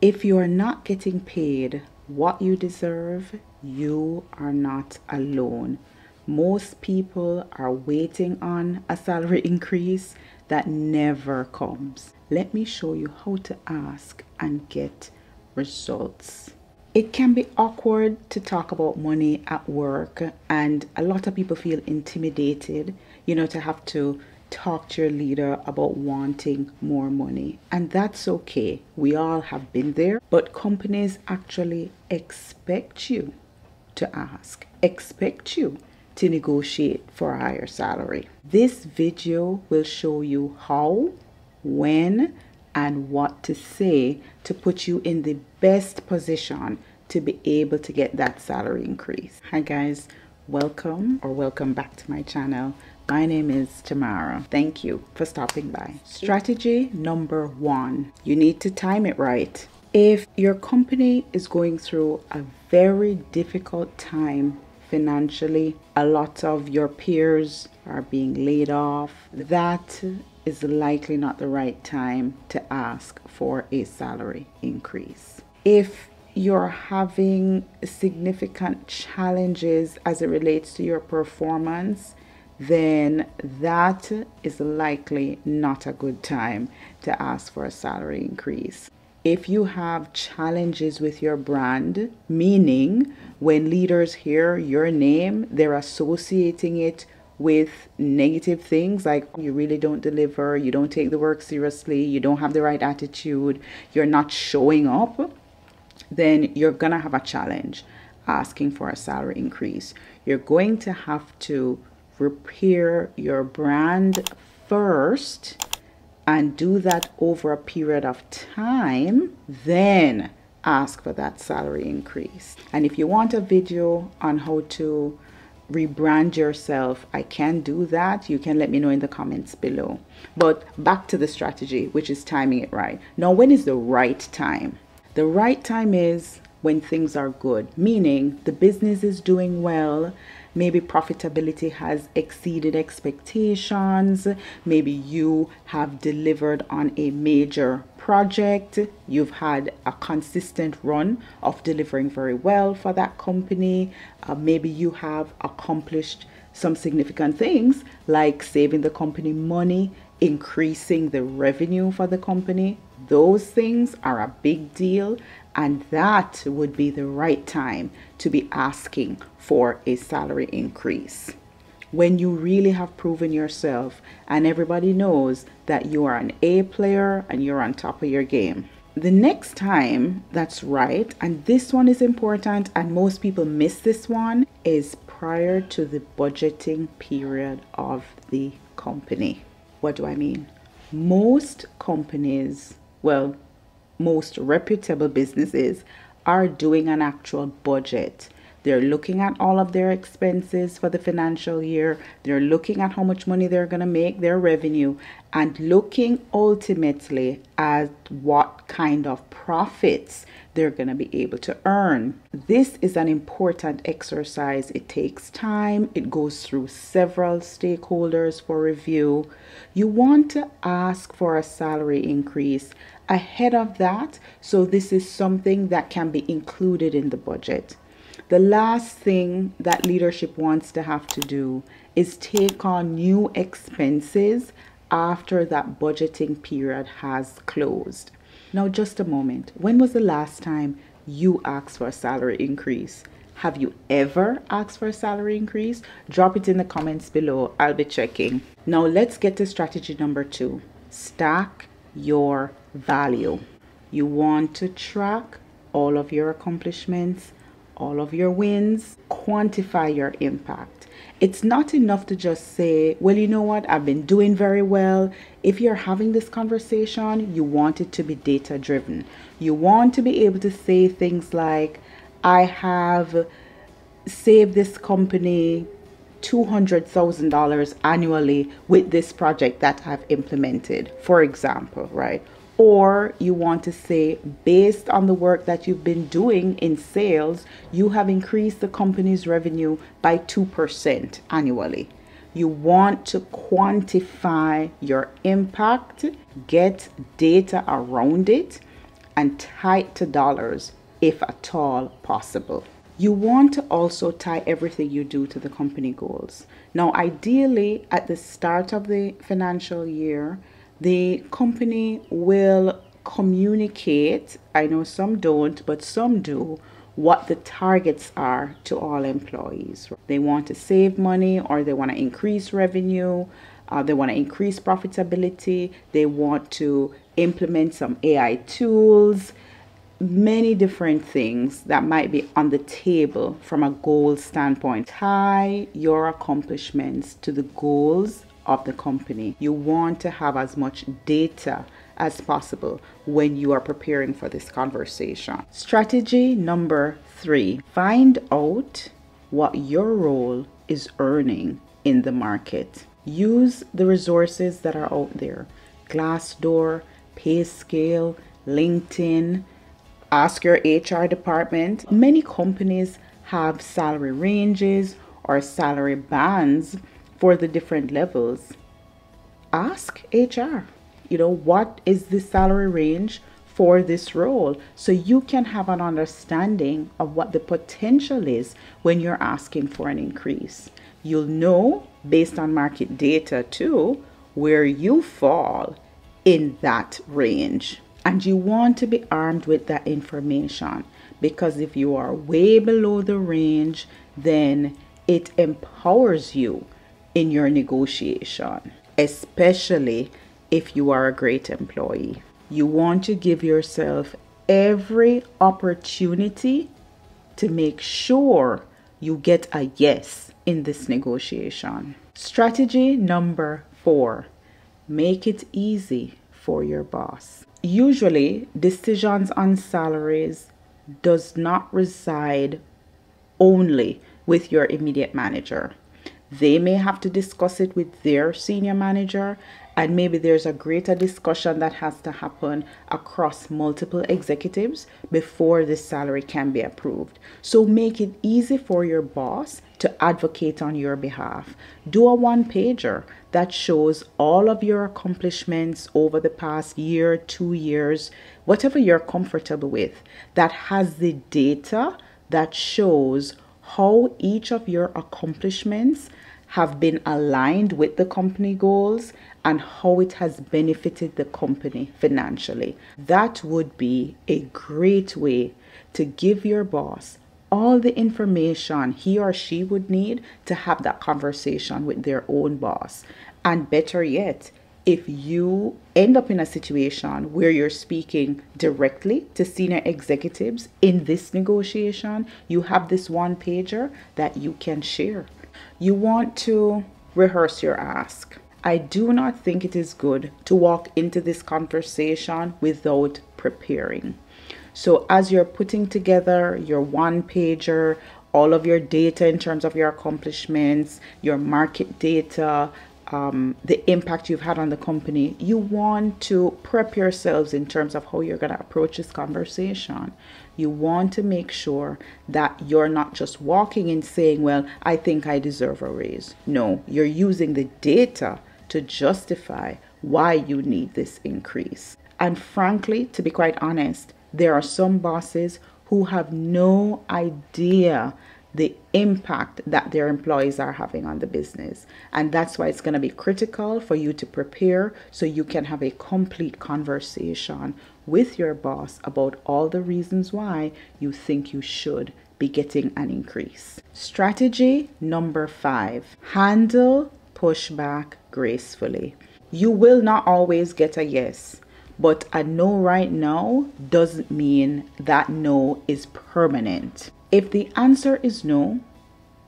If you are not getting paid what you deserve, you are not alone. Most people are waiting on a salary increase that never comes. Let me show you how to ask and get results. It can be awkward to talk about money at work, and a lot of people feel intimidated, to have to talk to your leader about wanting more money. And that's okay. We all have been there, but companies actually expect you to ask, expect you to negotiate for a higher salary. This video will show you how, when, and what to say to put you in the best position to be able to get that salary increase. Hi guys, welcome back to my channel. My name is Tamara. Thank you for stopping by. Strategy number 1, you need to time it right. If your company is going through a very difficult time financially, a lot of your peers are being laid off, that is likely not the right time to ask for a salary increase. If you're having significant challenges as it relates to your performance, then that is likely not a good time to ask for a salary increase. If you have challenges with your brand, meaning when leaders hear your name, they're associating it with negative things like you really don't deliver, you don't take the work seriously, you don't have the right attitude, you're not showing up, then you're gonna have a challenge asking for a salary increase. You're going to have to repair your brand first and do that over a period of time, then ask for that salary increase. And if you want a video on how to rebrand yourself, I can do that. You can let me know in the comments below. But back to the strategy, which is timing it right. Now, when is the right time? The right time is when things are good, meaning the business is doing well, maybe profitability has exceeded expectations, maybe you have delivered on a major project, you've had a consistent run of delivering very well for that company, maybe you have accomplished some significant things like saving the company money, increasing the revenue for the company. Those things are a big deal, and that would be the right time to be asking for a salary increase. When you really have proven yourself and everybody knows that you are an A player and you're on top of your game. The next time that's right, and this one is important and most people miss this one, is prior to the budgeting period of the company. What do I mean? Most companies, well, most reputable businesses are doing an actual budget. They're looking at all of their expenses for the financial year. They're looking at how much money they're going to make, their revenue, and looking ultimately at what kind of profits they're going to be able to earn. This is an important exercise. It takes time. It goes through several stakeholders for review. You want to ask for a salary increase ahead of that, so this is something that can be included in the budget. The last thing that leadership wants to have to do is take on new expenses after that budgeting period has closed. Now, just a moment. When was the last time you asked for a salary increase? Have you ever asked for a salary increase? Drop it in the comments below. I'll be checking. Now, let's get to strategy number 2. Stack your value. You want to track all of your accomplishments, all of your wins, quantify your impact. It's not enough to just say, well, you know what, I've been doing very well. If you're having this conversation, you want it to be data driven. You want to be able to say things like, I have saved this company $200,000 annually with this project that I've implemented, for example, right? Or you want to say, based on the work that you've been doing in sales, you have increased the company's revenue by 2% annually. You want to quantify your impact, get data around it, and tight to dollars if at all possible. You want to also tie everything you do to the company goals. Now, ideally, at the start of the financial year, the company will communicate, I know some don't, but some do, what the targets are to all employees. They want to save money, or they want to increase revenue, they want to increase profitability, they want to implement some AI tools, many different things that might be on the table from a goal standpoint. Tie your accomplishments to the goals of the company. You want to have as much data as possible when you are preparing for this conversation. Strategy number 3, find out what your role is earning in the market. Use the resources that are out there: Glassdoor, PayScale, LinkedIn. Ask your HR department. Many companies have salary ranges or salary bands for the different levels. Ask HR, what is the salary range for this role, so you can have an understanding of what the potential is when you're asking for an increase. You'll know, based on market data too, where you fall in that range. And you want to be armed with that information, because if you are way below the range, then it empowers you in your negotiation, especially if you are a great employee. You want to give yourself every opportunity to make sure you get a yes in this negotiation. Strategy number 4, make it easy for your boss. Usually, decisions on salaries does not reside only with your immediate manager. They may have to discuss it with their senior manager, and maybe there's a greater discussion that has to happen across multiple executives before the salary can be approved. So make it easy for your boss to advocate on your behalf. Do a one-pager that shows all of your accomplishments over the past year, 2 years, whatever you're comfortable with, that has the data that shows how each of your accomplishments have been aligned with the company goals and how it has benefited the company financially. That would be a great way to give your boss all the information he or she would need to have that conversation with their own boss. And better yet, if you end up in a situation where you're speaking directly to senior executives in this negotiation, you have this one pager that you can share. You want to rehearse your ask. I do not think it is good to walk into this conversation without preparing. So as you're putting together your one pager, all of your data in terms of your accomplishments, your market data, the impact you've had on the company, you want to prep yourselves in terms of how you're going to approach this conversation. You want to make sure that you're not just walking in saying, well, I think I deserve a raise. No, you're using the data to justify why you need this increase. And frankly, to be quite honest, there are some bosses who have no idea the impact that their employees are having on the business. And that's why it's going to be critical for you to prepare so you can have a complete conversation with your boss about all the reasons why you think you should be getting an increase. Strategy number 5, handle pushback gracefully. You will not always get a yes, but a no right now doesn't mean that no is permanent. If the answer is no,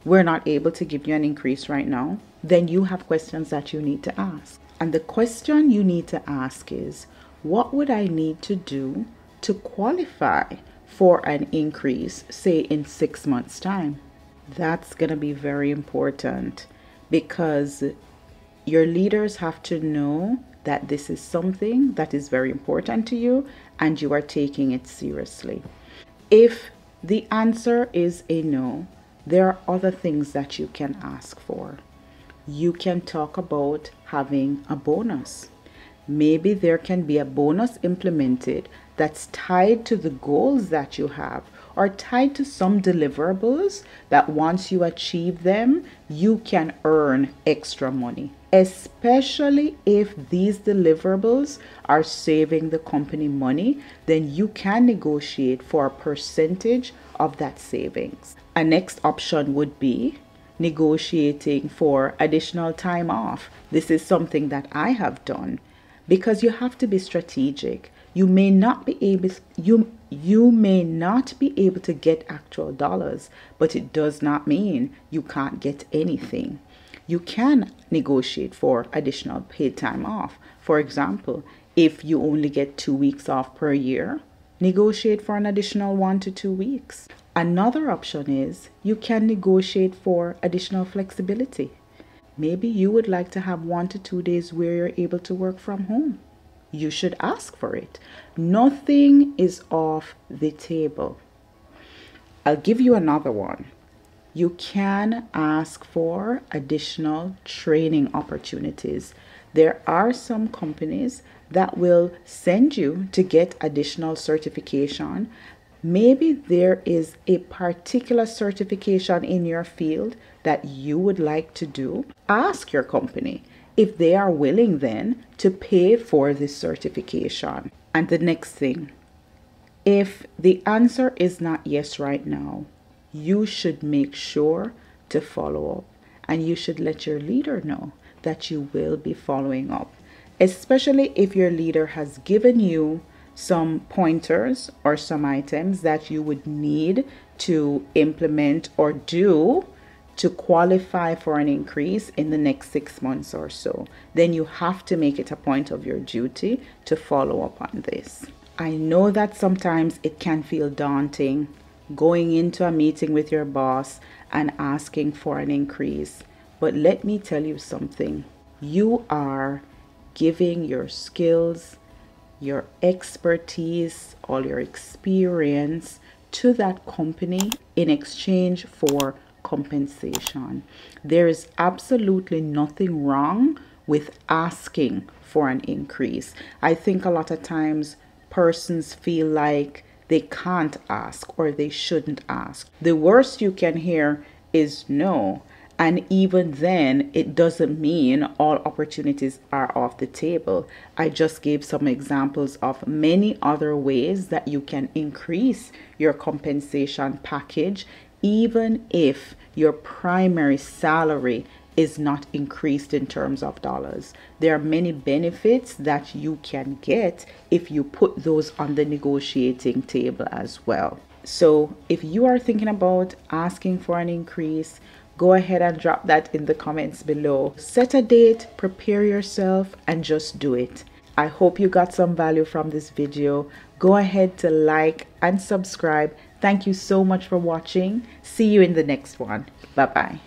we're not able to give you an increase right now, then you have questions that you need to ask. And the question you need to ask is, what would I need to do to qualify for an increase, say in 6 months' time? That's going to be very important, because your leaders have to know that this is something that is very important to you and you are taking it seriously. If the answer is a no, there are other things that you can ask for. You can talk about having a bonus. Maybe there can be a bonus implemented that's tied to the goals that you have, or tied to some deliverables that once you achieve them, you can earn extra money, especially if these deliverables are saving the company money. Then you can negotiate for a percentage of that savings. A next option would be negotiating for additional time off. This is something that I have done, because you have to be strategic. You may not be able to get actual dollars, but it does not mean you can't get anything. You can negotiate for additional paid time off. For example, if you only get 2 weeks off per year, negotiate for an additional 1 to 2 weeks. Another option is you can negotiate for additional flexibility. Maybe you would like to have 1 to 2 days where you're able to work from home. You should ask for it. Nothing is off the table. I'll give you another one. You can ask for additional training opportunities. There are some companies that will send you to get additional certification. Maybe there is a particular certification in your field that you would like to do. Ask your company if they are willing then to pay for this certification. And the next thing, if the answer is not yes right now, you should make sure to follow up, and you should let your leader know that you will be following up, especially if your leader has given you some pointers or some items that you would need to implement or do to qualify for an increase in the next 6 months or so. Then you have to make it a point of your duty to follow up on this. I know that sometimes it can feel daunting going into a meeting with your boss and asking for an increase, but let me tell you something. You are giving your skills, your expertise, all your experience to that company in exchange for compensation. There is absolutely nothing wrong with asking for an increase. I think a lot of times persons feel like they can't ask or they shouldn't ask. The worst you can hear is no. And even then, it doesn't mean all opportunities are off the table. I just gave some examples of many other ways that you can increase your compensation package, even if your primary salary is not increased in terms of dollars. There are many benefits that you can get if you put those on the negotiating table as well. So if you are thinking about asking for an increase, go ahead and drop that in the comments below. Set a date, prepare yourself, and just do it. I hope you got some value from this video. Go ahead to like and subscribe. Thank you so much for watching. See you in the next one. Bye-bye.